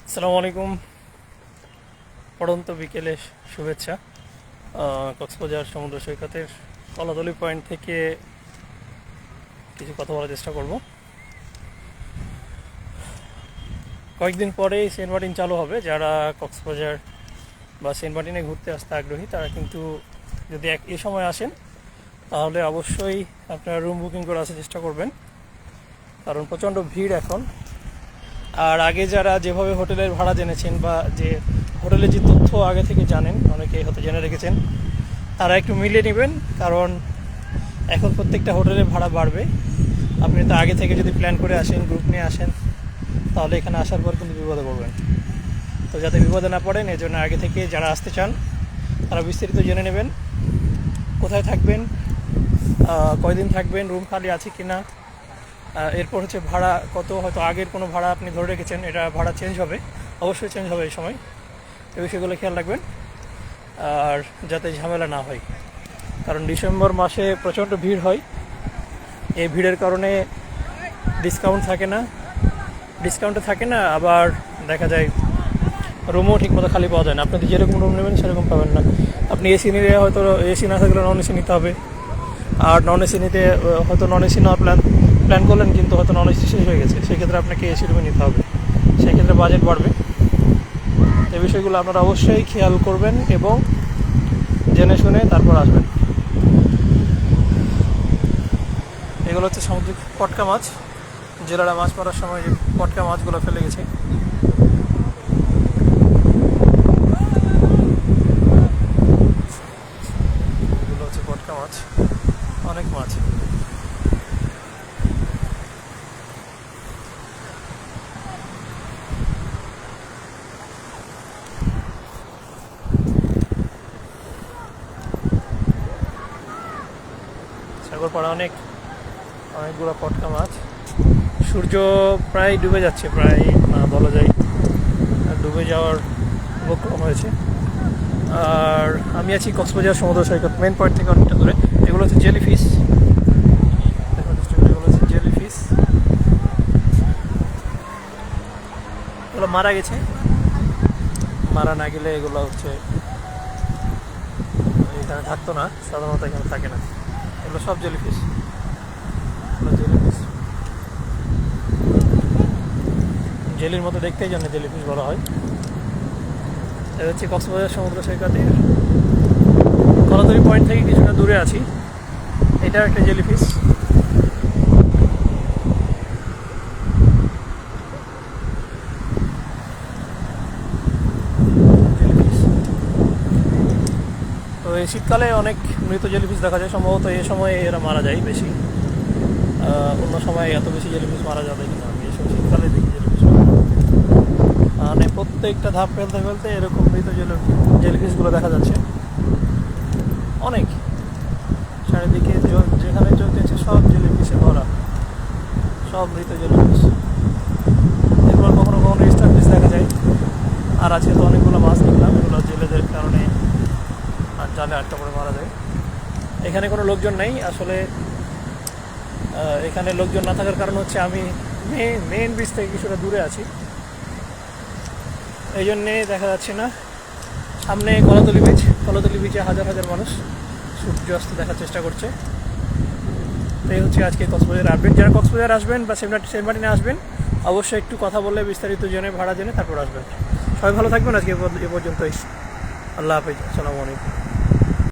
আসসালামু আলাইকুম। পড়ন্ত বিকেলে শুভেচ্ছা। কক্সবাজার সমুদ্র সৈকতের কলাতলি পয়েন্ট থেকে কিছু কথা বলার চেষ্টা করব। কয়েকদিন পরেই সেন্ট মার্টিন চালু হবে। যারা কক্সবাজার বা সেন্ট মার্টিনে ঘুরতে আসতে আগ্রহী তারা কিন্তু যদি এই সময় আসেন তাহলে অবশ্যই আপনারা রুম বুকিং করে আসার চেষ্টা করবেন, কারণ প্রচণ্ড ভিড় এখন। আর আগে যারা যেভাবে হোটেলের ভাড়া জেনেছেন বা যে হোটেলের যে তথ্য আগে থেকে জানেন, অনেকে হয়তো জেনে রেখেছেন, তারা একটু মিলিয়ে নেবেন, কারণ এখন প্রত্যেকটা হোটেলের ভাড়া বাড়বে। আপনি তো আগে থেকে যদি প্ল্যান করে আসেন, গ্রুপ নিয়ে আসেন, তাহলে এখানে আসার পর কিন্তু বিপদে পড়বেন। তো যাতে বিপদে না পড়েন এই জন্য আগে থেকে যারা আসতে চান তারা বিস্তারিত জেনে নেবেন, কোথায় থাকবেন, কয়দিন থাকবেন, রুম খালি আছে কি না। এরপর হচ্ছে ভাড়া কত, হয়তো আগের কোনো ভাড়া আপনি ধরে রেখেছেন, এটা ভাড়া চেঞ্জ হবে, অবশ্যই চেঞ্জ হবে এই সময়। এই বিষয়গুলো খেয়াল রাখবেন আর যাতে ঝামেলা না হয়, কারণ ডিসেম্বর মাসে প্রচণ্ড ভিড় হয়। এই ভিড়ের কারণে ডিসকাউন্টে থাকে না, আবার দেখা যায় রুমও ঠিকমতো খালি পাওয়া যায় না। আপনি যেরকম রুম নেবেন সেরকম পাবেন না। আপনি এসি নিলে হয়তো এসি না থাকলে নন এসি নিতে হবে, আর নন এসি নিতে হয়তো নন এসি নেওয়ার প্ল্যান করলেন, কিন্তু হয়তো নন এসি শেষ হয়ে গেছে, সেক্ষেত্রে আপনাকে এসি রুমে নিতে হবে, সেক্ষেত্রে বাজেট বাড়বে। এই বিষয়গুলো আপনারা অবশ্যই খেয়াল করবেন এবং জেনে শুনে তারপর আসবেন। এগুলো হচ্ছে সামুদ্রিক পটকা মাছ, জেলেরা মাছ মারার সময় যে পটকা মাছগুলো ফেলে গেছে। এগুলো হচ্ছে পটকা মাছ, অনেক মাছ। সাগরপাড়া অনেকগুলো পটকা মাছ। সূর্য প্রায় ডুবে যাচ্ছে, প্রায় বলা যায় ডুবে যাওয়ার উপক্রম হয়েছে। আর আমি আছি কক্সবাজার সমুদ্র সৈকত মেন পয়েন্ট থেকে অনেকটা দূরে। এগুলো হচ্ছে জেলিফিশ, এগুলো হচ্ছে জেলিফিশ, এগুলো মারা গেছে। মারা না গেলে এগুলো হচ্ছে এখানে থাকতো না, সাধারণত এখানে থাকে না। এগুলো সব জেলিফিশ, জেলির মতো দেখতেই জন্য জেলিফিশ বলা হয়। এটা হচ্ছে কক্সবাজার সমুদ্র সৈকতের কলাতলি পয়েন্ট থেকে কিছুটা দূরে আছি। এটাও একটা জেলিফিশ। তো এই শীতকালে অনেক মৃত জেলিফিশ দেখা যায়, সম্ভবত এই সময় এরা মারা যায় বেশি। অন্য সময় এত বেশি জেলিফিশ মারা যাবে কিনা, আমি এইসব শীতকালে দেখি জেলিফিশ মানে প্রত্যেকটা ধাপ ফেলতে ফেলতে এরকম মৃত জেলিফিশগুলো দেখা যাচ্ছে অনেক। চারিদিকে যেখানে চোখ দিচ্ছে সব জেলিফিশে ভরা, সব মৃত জেলিফিশ। এরপর কখনো কখনো স্টারফিশ দেখা যায়। আর আজকে তো অনেকগুলো মাছ দেখলাম, এগুলো জেলেদের কারণে আর জালে আটকা পড়ে মারা যায়। এখানে কোনো লোকজন নেই আসলে। এখানে লোকজন না থাকার কারণ হচ্ছে আমি মেন বিচ থেকে কিছুটা দূরে আছি, এই জন্যে দেখা যাচ্ছে না। সামনে কলাতলি বিচে হাজার হাজার মানুষ সূর্যাস্ত দেখার চেষ্টা করছে। তো এই হচ্ছে আজকে কক্সবাজার আপডেট। যারা কক্সবাজার আসবেন বা সেন্ট মার্টিনে আসবেন অবশ্যই একটু কথা বলে বিস্তারিত জেনে ভাড়া জেনে তারপর আসবেন। সবাই ভালো থাকবেন। আজকে এ পর্যন্তই। আল্লাহ হাফিজ, আসসালামু আলাইকুম।